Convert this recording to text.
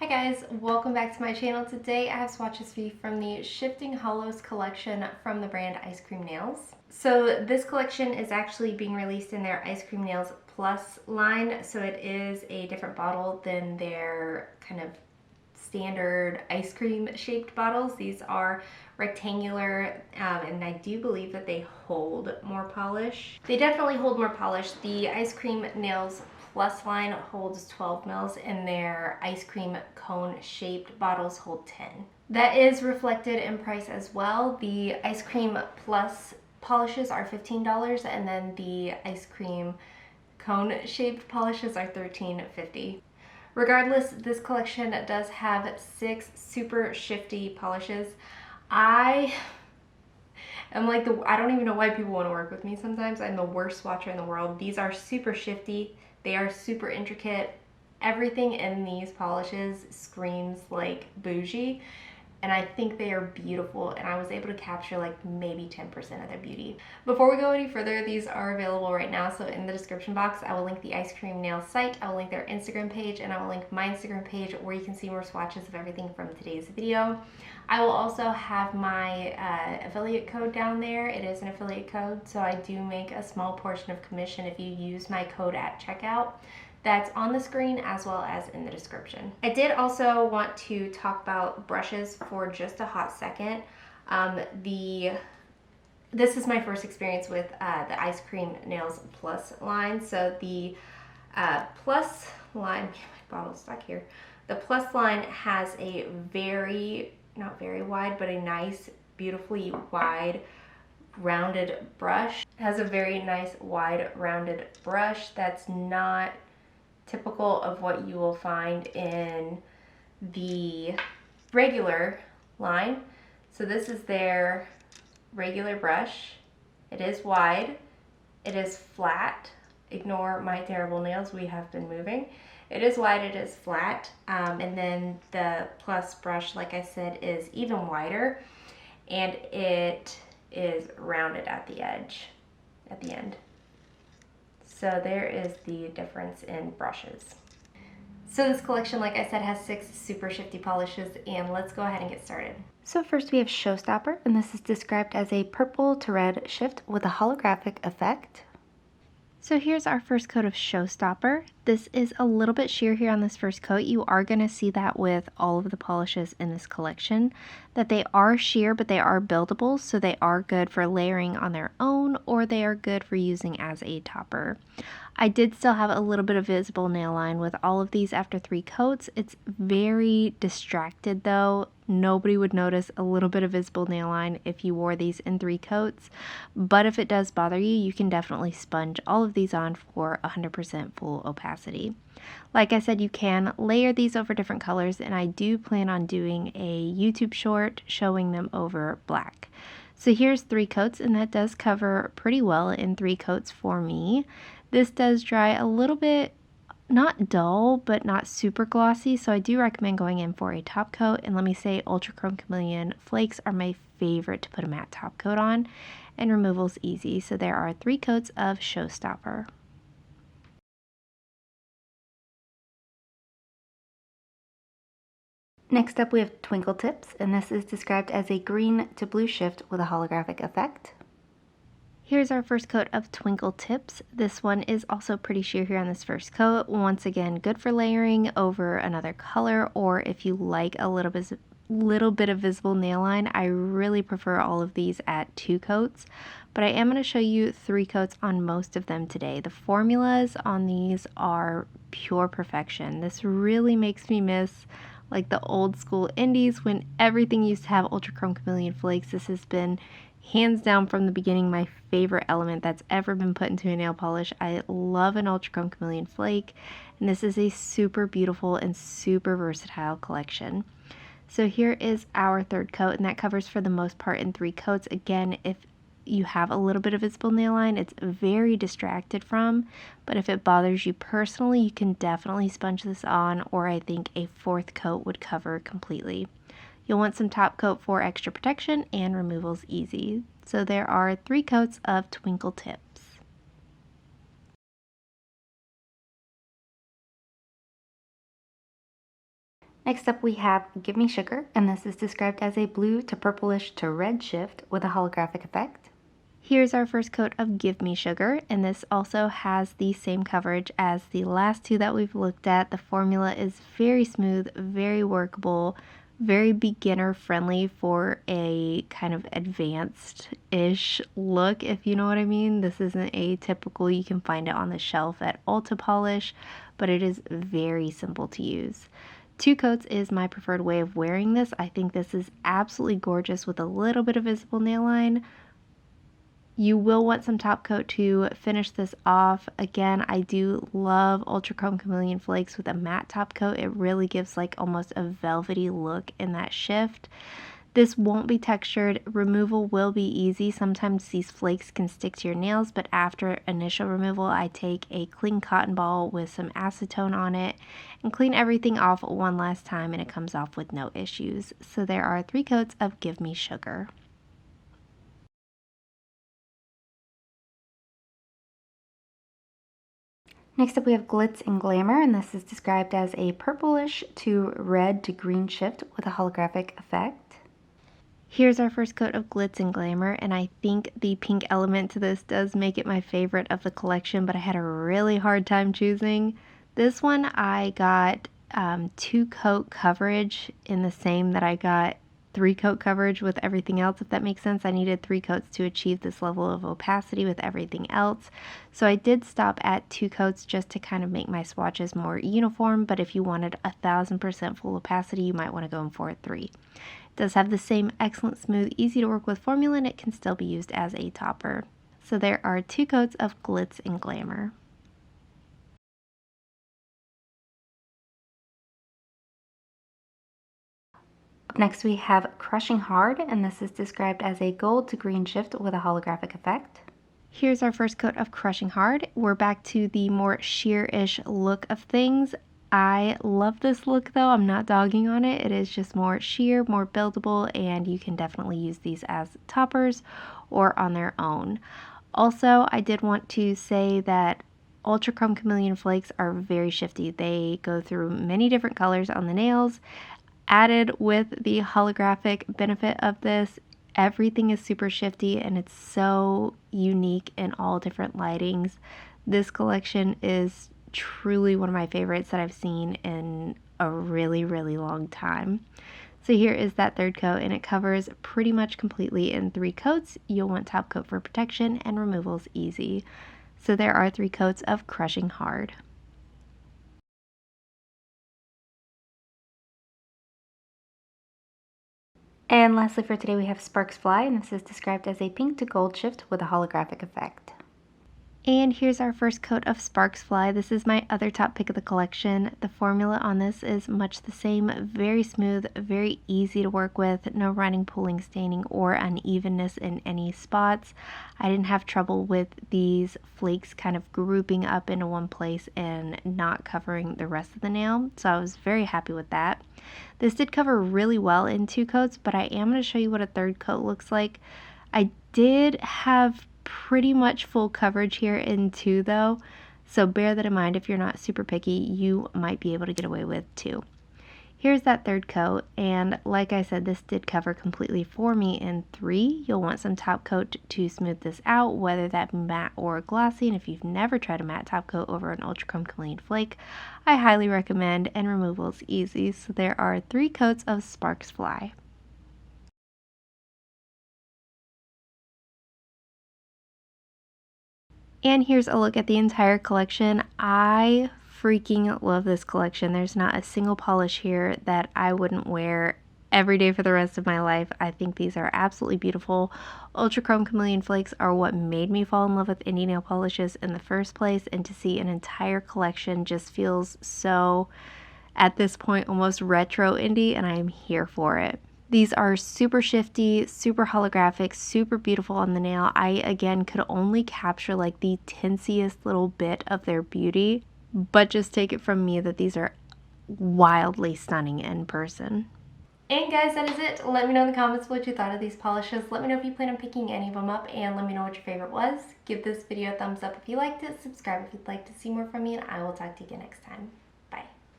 Hi guys, welcome back to my channel. Today I have swatches for you from the Shifting Holos Collection from the brand Iscream Nails. So this collection is actually being released in their Iscream Nails PLUS line, so it is a different bottle than their kind of standard ice cream shaped bottles. These are rectangular and I do believe that they hold more polish. They definitely hold more polish. The Iscream Nails Plus line holds 12 mils and their ice cream cone shaped bottles hold 10. That is reflected in price as well. The Ice Cream Plus polishes are $15 and then the ice cream cone shaped polishes are $13.50. Regardless, this collection does have 6 super shifty polishes. I am like I don't even know why people want to work with me sometimes. I'm the worst swatcher in the world. These are super shifty. They are super intricate. Everything in these polishes screams like bougie, and I think they are beautiful, and I was able to capture like maybe 10% of their beauty. Before we go any further, these are available right now, so in the description box I will link the Iscream Nails site, I will link their Instagram page, and I will link my Instagram page where you can see more swatches of everything from today's video. I will also have my affiliate code down there. It is an affiliate code, so I do make a small portion of commission if you use my code at checkout. That's on the screen as well as in the description. I did also want to talk about brushes for just a hot second. This is my first experience with the Iscream Nails Plus line. So the Plus line, my bottle's stuck here. The Plus line has a not very wide, but a nice, beautifully wide, rounded brush. It has a very nice, wide, rounded brush that's not typical of what you will find in the regular line. So this is their regular brush. It is wide. It is flat. Ignore my terrible nails, we have been moving. It is wide, it is flat, and then the Plus brush, like I said, is even wider, and it is rounded at the edge, at the end. So there is the difference in brushes. So this collection, like I said, has 6 super shifty polishes, and let's go ahead and get started. So first we have Showstopper, and this is described as a purple to red shift with a holographic effect. So here's our first coat of Showstopper. This is a little bit sheer here on this first coat. You are going to see that with all of the polishes in this collection, that they are sheer, but they are buildable, so they are good for layering on their own, or they are good for using as a topper. I did still have a little bit of visible nail line with all of these after 3 coats. It's very distracted though. Nobody would notice a little bit of visible nail line if you wore these in 3 coats, but if it does bother you, you can definitely sponge all of these on for 100% full opacity. Like I said, you can layer these over different colors, and I do plan on doing a YouTube short showing them over black. So here's 3 coats, and that does cover pretty well in 3 coats for me. This does dry a little bit, not dull, but not super glossy, so I do recommend going in for a top coat. And let me say, Ultra Chrome Chameleon flakes are my favorite to put a matte top coat on, and removal's easy. So there are 3 coats of Showstopper. Next up we have Twinkle Tips, and this is described as a green to blue shift with a holographic effect. Here's our first coat of Twinkle Tips. This one is also pretty sheer here on this first coat. Once again, good for layering over another color, or if you like a little bit of visible nail line. I really prefer all of these at 2 coats, but I am going to show you 3 coats on most of them today. The formulas on these are pure perfection. This really makes me miss like the old school indies when everything used to have Ultra Chrome Chameleon flakes. This has been hands down from the beginning my favorite element that's ever been put into a nail polish. I love an Ultra Chrome Chameleon flake, and this is a super beautiful and super versatile collection. So here is our 3rd coat, and that covers for the most part in 3 coats. Again, if you have a little bit of visible nail line, it's very distracted from, but if it bothers you personally, you can definitely sponge this on, or I think a 4th coat would cover completely. You'll want some top coat for extra protection, and removal's easy. So there are 3 coats of Twinkle Tips. Next up we have Give Me Sugar, and this is described as a blue to purplish to red shift with a holographic effect. Here's our first coat of Give Me Sugar, and this also has the same coverage as the last two that we've looked at. The formula is very smooth, very workable, very beginner friendly for a kind of advanced-ish look, if you know what I mean. This isn't atypical. You can find it on the shelf at Ulta Polish, but it is very simple to use. 2 coats is my preferred way of wearing this. I think this is absolutely gorgeous with a little bit of visible nail line. You will want some top coat to finish this off. Again, I do love Ultra Chrome Chameleon Flakes with a matte top coat. It really gives like almost a velvety look in that shift. This won't be textured. Removal will be easy. Sometimes these flakes can stick to your nails, but after initial removal, I take a clean cotton ball with some acetone on it and clean everything off one last time, and it comes off with no issues. So there are 3 coats of Give Me Sugar. Next up we have Glitz Glamour, and this is described as a purplish to red to green shift with a holographic effect. Here's our first coat of Glitz Glamour, and I think the pink element to this does make it my favorite of the collection, but I had a really hard time choosing. This one I got 2 coat coverage in the same that I got 3 coat coverage with everything else, if that makes sense. I needed 3 coats to achieve this level of opacity with everything else. So I did stop at 2 coats just to kind of make my swatches more uniform, but if you wanted 1000% full opacity, you might want to go in for 3. It does have the same excellent, smooth, easy to work with formula, and it can still be used as a topper. So there are 2 coats of Glitz Glamour. Up next we have Crushing Hard, and this is described as a gold to green shift with a holographic effect. Here's our first coat of Crushing Hard. We're back to the more sheer-ish look of things. I love this look though. I'm not dogging on it. It is just more sheer, more buildable, and you can definitely use these as toppers or on their own. Also, I did want to say that Ultra Chrome Chameleon Flakes are very shifty. They go through many different colors on the nails. Added with the holographic benefit of this, everything is super shifty and it's so unique in all different lightings. This collection is truly one of my favorites that I've seen in a really, really long time. So here is that 3rd coat, and it covers pretty much completely in 3 coats. You'll want top coat for protection, and removal's easy. So there are 3 coats of Crushing Hard. And lastly for today we have Sparks Fly, and this is described as a pink to gold shift with a holographic effect. And here's our first coat of Sparks Fly. This is my other top pick of the collection. The formula on this is much the same, very smooth, very easy to work with, no running, pulling, staining, or unevenness in any spots. I didn't have trouble with these flakes kind of grouping up into one place and not covering the rest of the nail, so I was very happy with that. This did cover really well in 2 coats, but I am going to show you what a 3rd coat looks like. I did have pretty much full coverage here in 2 though, so bear that in mind. If you're not super picky, you might be able to get away with 2. Here's that 3rd coat, and like I said, this did cover completely for me in 3. You'll want some top coat to smooth this out, whether that be matte or glossy, and if you've never tried a matte top coat over an Ultra Chrome Chameleon Flake, I highly recommend, and removal is easy. So there are 3 coats of Sparks Fly. And here's a look at the entire collection. I freaking love this collection. There's not a single polish here that I wouldn't wear every day for the rest of my life. I think these are absolutely beautiful. Ultra Chrome Chameleon Flakes are what made me fall in love with indie nail polishes in the first place, and to see an entire collection just feels so, at this point, almost retro indie, and I'm here for it. These are super shifty, super holographic, super beautiful on the nail. I, again, could only capture like the tinsiest little bit of their beauty, but just take it from me that these are wildly stunning in person. And guys, that is it. Let me know in the comments what you thought of these polishes. Let me know if you plan on picking any of them up, and let me know what your favorite was. Give this video a thumbs up if you liked it, subscribe if you'd like to see more from me, and I will talk to you again next time.